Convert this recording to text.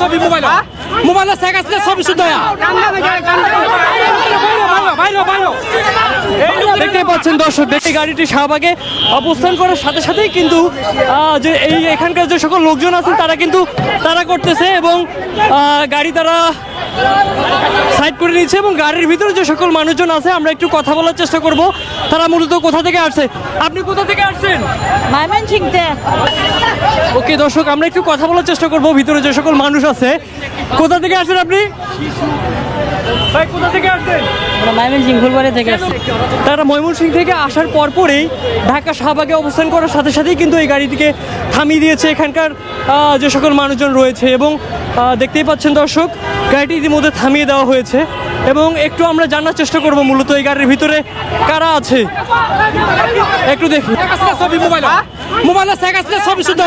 ছবি মোবাইলে ছবি শুধু দেখতে পাচ্ছেন দর্শক, দেখে গাড়িটি শাহবাগে অবস্থান করার সাথে সাথেই কিন্তু যে এখানকার যে সকল লোকজন আছেন তারা কিন্তু তারা করতেছে এবং গাড়ি তারা সাইড করে নিচ্ছে এবং গাড়ির ভিতরে যে সকল মানুষজন আছে আমরা একটু কথা বলার চেষ্টা করব। তারা মূলত কোথা থেকে আসছে? আপনি কোথা থেকে আসছেন? ময়মনসিংহে। ওকে দর্শক, আমরা একটু কথা বলার চেষ্টা করব ভিতরে যে সকল মানুষ আছে। কোথা থেকে আসছেন আপনি? ভাই কোথা থেকে আসছেন? ময়মনসিংহ ফুলবাড়ি থেকে আসছি। তারা ময়মনসিংহ থেকে আসার পরপরেই ঢাকা শাহবাগে অবস্থান করার সাথে সাথেই কিন্তু এই গাড়িটিকে থামিয়ে দিয়েছে এখানকার যে সকল মানুষজন রয়েছে এবং দেখতেই পাচ্ছেন দর্শক, গাড়িটি ইতিমধ্যে থামিয়ে দেওয়া হয়েছে এবং একটু আমরা জানার চেষ্টা করব মূলত এই গাড়ির ভিতরে কারা আছে। একটু দেখি ছবি মোবাইলে ছবি শুধু